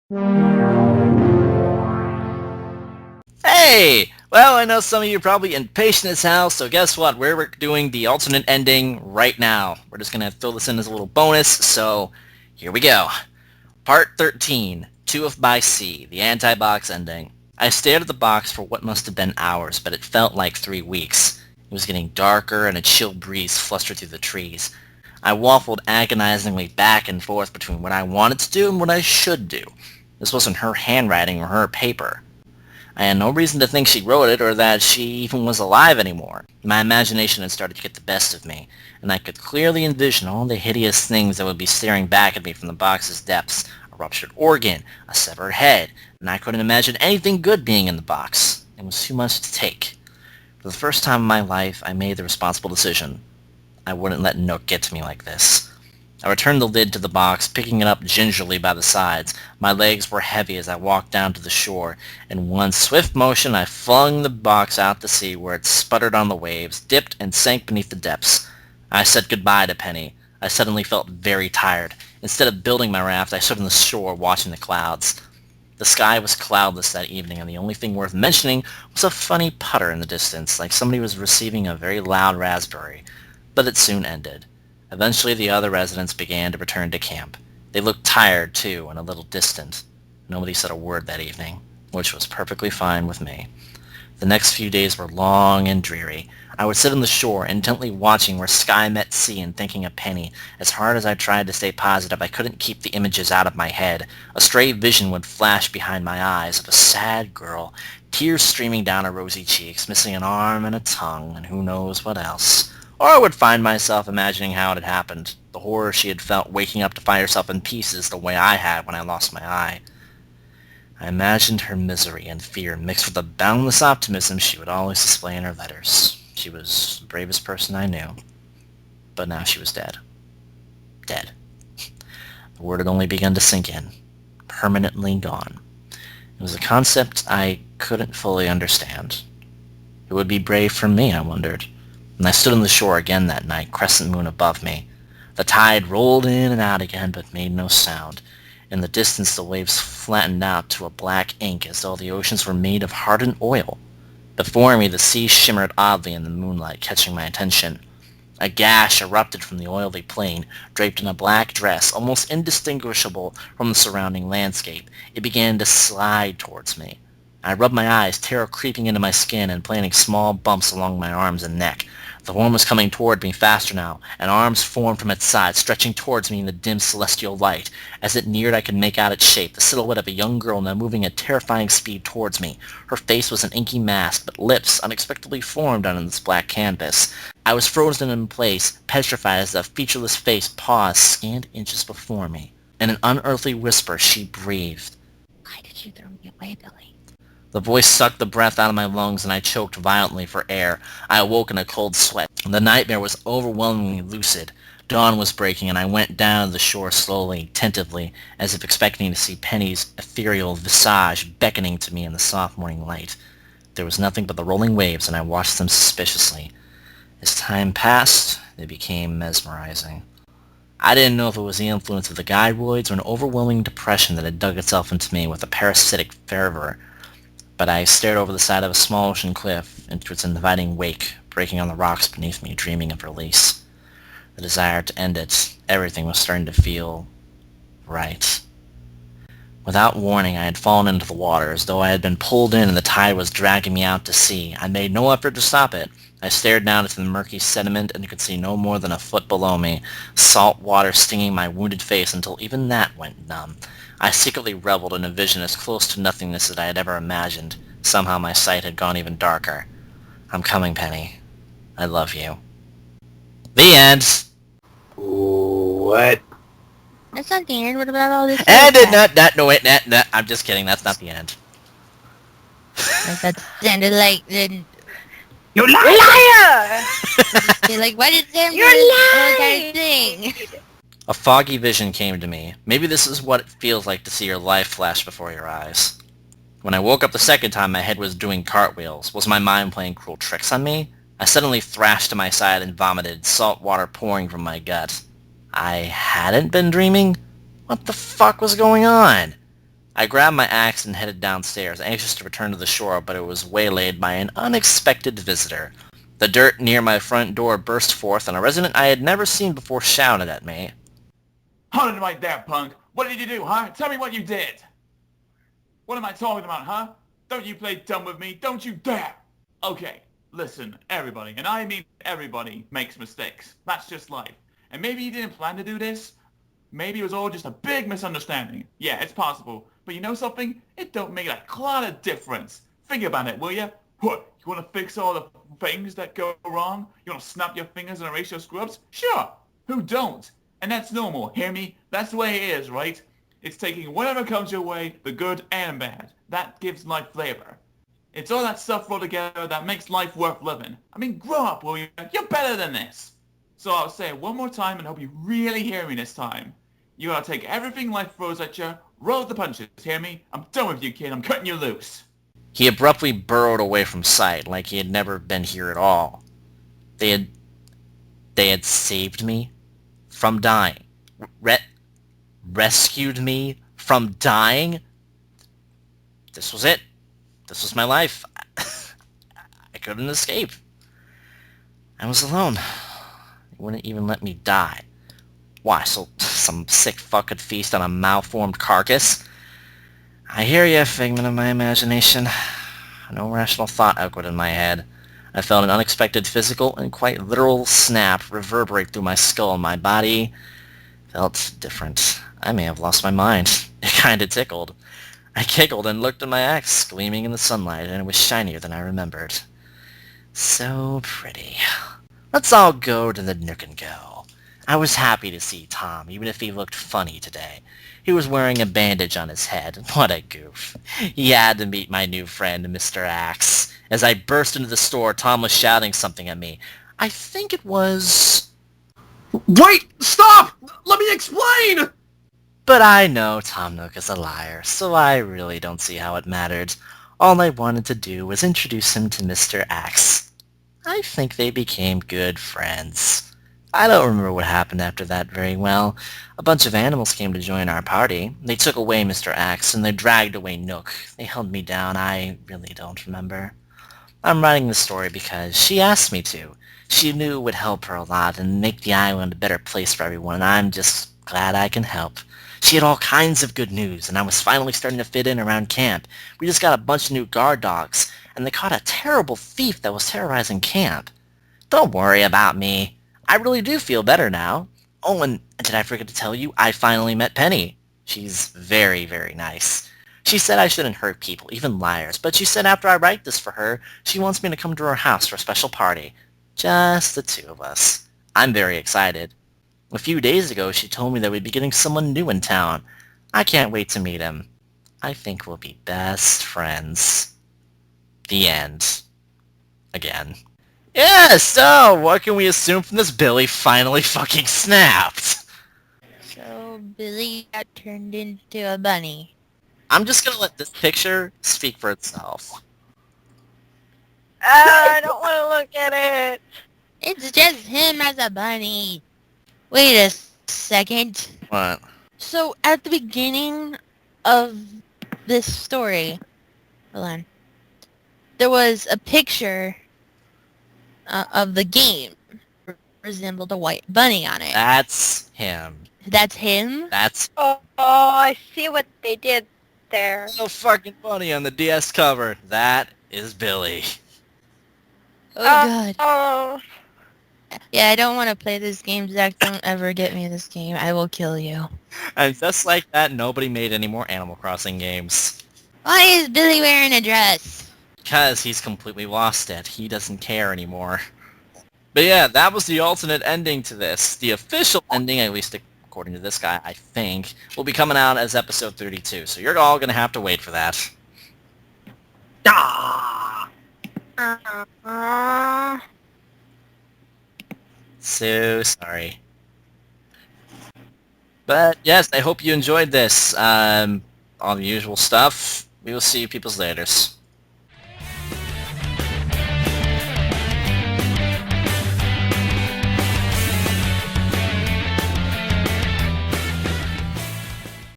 Hey! Well, I know some of you are probably impatient as hell, so guess what? We're doing the alternate ending right now. We're just gonna throw this in as a little bonus, so here we go. Part 13, 2 of by C, the anti-box ending. I stared at the box for what must have been hours, but it felt like 3 weeks. It was getting darker and a chill breeze flustered through the trees. I waffled agonizingly back and forth between what I wanted to do and what I should do. This wasn't her handwriting or her paper. I had no reason to think she wrote it or that she even was alive anymore. My imagination had started to get the best of me, and I could clearly envision all the hideous things that would be staring back at me from the box's depths. A ruptured organ, a severed head, and I couldn't imagine anything good being in the box. It was too much to take. For the first time in my life, I made the responsible decision. I wouldn't let Nook get to me like this. I returned the lid to the box, picking it up gingerly by the sides. My legs were heavy as I walked down to the shore. In one swift motion, I flung the box out to sea where it sputtered on the waves, dipped, and sank beneath the depths. I said goodbye to Penny. I suddenly felt very tired. Instead of building my raft, I stood on the shore watching the clouds. The sky was cloudless that evening, and the only thing worth mentioning was a funny putter in the distance, like somebody was receiving a very loud raspberry. But it soon ended. Eventually the other residents began to return to camp. They looked tired, too, and a little distant. Nobody said a word that evening, which was perfectly fine with me. The next few days were long and dreary. I would sit on the shore, intently watching where sky met sea and thinking of Penny. As hard as I tried to stay positive, I couldn't keep the images out of my head. A stray vision would flash behind my eyes of a sad girl, tears streaming down her rosy cheeks, missing an arm and a tongue, and who knows what else. Or I would find myself imagining how it had happened, the horror she had felt waking up to find herself in pieces the way I had when I lost my eye. I imagined her misery and fear mixed with the boundless optimism she would always display in her letters. She was the bravest person I knew. But now she was dead. Dead. The word had only begun to sink in. Permanently gone. It was a concept I couldn't fully understand. It would be brave for me, I wondered. And I stood on the shore again that night, crescent moon above me. The tide rolled in and out again, but made no sound. In the distance the waves flattened out to a black ink as though the oceans were made of hardened oil. Before me the sea shimmered oddly in the moonlight, catching my attention. A gash erupted from the oily plain, draped in a black dress, almost indistinguishable from the surrounding landscape. It began to slide towards me. I rubbed my eyes, terror creeping into my skin and planting small bumps along my arms and neck. The worm was coming toward me faster now, and arms formed from its sides, stretching towards me in the dim celestial light. As it neared I could make out its shape, the silhouette of a young girl now moving at terrifying speed towards me. Her face was an inky mask, but lips unexpectedly formed on this black canvas. I was frozen in place, petrified as the featureless face paused scant inches before me. In an unearthly whisper she breathed. Why did you throw me away, Billy? The voice sucked the breath out of my lungs and I choked violently for air. I awoke in a cold sweat. The nightmare was overwhelmingly lucid. Dawn was breaking and I went down to the shore slowly, tentatively, as if expecting to see Penny's ethereal visage beckoning to me in the soft morning light. There was nothing but the rolling waves and I watched them suspiciously. As time passed, they became mesmerizing. I didn't know if it was the influence of the gyroids or an overwhelming depression that had dug itself into me with a parasitic fervor. But I stared over the side of a small ocean cliff into its inviting wake, breaking on the rocks beneath me, dreaming of release. The desire to end it, everything was starting to feel right. Without warning, I had fallen into the water, as though I had been pulled in and the tide was dragging me out to sea. I made no effort to stop it. I stared down into the murky sediment and could see no more than a foot below me, salt water stinging my wounded face until even that went numb. I secretly reveled in a vision as close to nothingness as I had ever imagined. Somehow my sight had gone even darker. I'm coming, Penny. I love you. The end. What? That's not the end. What about all this? And no, wait, I'm just kidding. That's not the end. That sounded like the. You liar! Like, why did Sam You're do this whole lying! entire thing? A foggy vision came to me. Maybe this is what it feels like to see your life flash before your eyes. When I woke up the second time, my head was doing cartwheels. Was my mind playing cruel tricks on me? I suddenly thrashed to my side and vomited, salt water pouring from my gut. I hadn't been dreaming? What the fuck was going on? I grabbed my axe and headed downstairs, anxious to return to the shore, but it was waylaid by an unexpected visitor. The dirt near my front door burst forth, and a resident I had never seen before shouted at me. Hold it right there, punk. What did you do, huh? Tell me what you did. What am I talking about, huh? Don't you play dumb with me. Don't you dare. Okay, listen, everybody, and I mean everybody, makes mistakes. That's just life. And maybe you didn't plan to do this. Maybe it was all just a big misunderstanding. Yeah, it's possible. But you know something? It don't make a clot of difference. Think about it, will ya? What, you want to fix all the things that go wrong? You want to snap your fingers and erase your scrubs? Sure. Who don't? And that's normal, hear me? That's the way it is, right? It's taking whatever comes your way, the good and bad. That gives life flavor. It's all that stuff rolled together that makes life worth living. I mean, grow up, will you? You're better than this. So I'll say it one more time and hope you really hear me this time. You gotta take everything life throws at you, roll with the punches, hear me? I'm done with you, kid. I'm cutting you loose. He abruptly burrowed away from sight, like he had never been here at all. They had saved me from dying. Rescued me from dying? This was it. This was my life. I couldn't escape. I was alone. He wouldn't even let me die. Why, so some sick fuck could feast on a malformed carcass? I hear you, figment of my imagination. No rational thought echoed in my head. I felt an unexpected physical and quite literal snap reverberate through my skull, and my body felt different. I may have lost my mind. It kinda tickled. I giggled and looked at my axe, gleaming in the sunlight, and it was shinier than I remembered. So pretty. Let's all go to the Nook and Go. I was happy to see Tom, even if he looked funny today. He was wearing a bandage on his head. What a goof. He had to meet my new friend, Mr. Axe. As I burst into the store, Tom was shouting something at me. I think it was... Wait! Stop! Let me explain! But I know Tom Nook is a liar, so I really don't see how it mattered. All I wanted to do was introduce him to Mr. Axe. I think they became good friends. I don't remember what happened after that very well. A bunch of animals came to join our party. They took away Mr. Axe, and they dragged away Nook. They held me down. I really don't remember. I'm writing this story because she asked me to. She knew it would help her a lot and make the island a better place for everyone, and I'm just glad I can help. She had all kinds of good news, and I was finally starting to fit in around camp. We just got a bunch of new guard dogs, and they caught a terrible thief that was terrorizing camp. Don't worry about me. I really do feel better now. Oh, and did I forget to tell you? I finally met Penny. She's very, very nice. She said I shouldn't hurt people, even liars, but she said after I write this for her, she wants me to come to her house for a special party. Just the two of us. I'm very excited. A few days ago, she told me that we'd be getting someone new in town. I can't wait to meet him. I think we'll be best friends. The end. Again. Yeah, so, what can we assume from this? Billy finally fucking snapped. So Billy got turned into a bunny. I'm just gonna let this picture speak for itself. I don't want to look at it. It's just him as a bunny. Wait a second. What? So at the beginning of this story, hold on, there was a picture of the game resembled a white bunny on it. That's him. That's him? That's Oh, I see what they did there. so fucking funny on the DS cover. That is Billy. Oh god. Oh, Yeah, I don't want to play this game, Zach. Don't ever get me this game. I will kill you. And just like that, nobody made any more Animal Crossing games. Why is Billy wearing a dress? Because he's completely lost it. He doesn't care anymore. But yeah, that was the alternate ending to this. The official ending, at least according to this guy, I think, will be coming out as episode 32. So you're all going to have to wait for that. Ah! So sorry. But yes, I hope you enjoyed this. All the usual stuff. We will see you people's laters.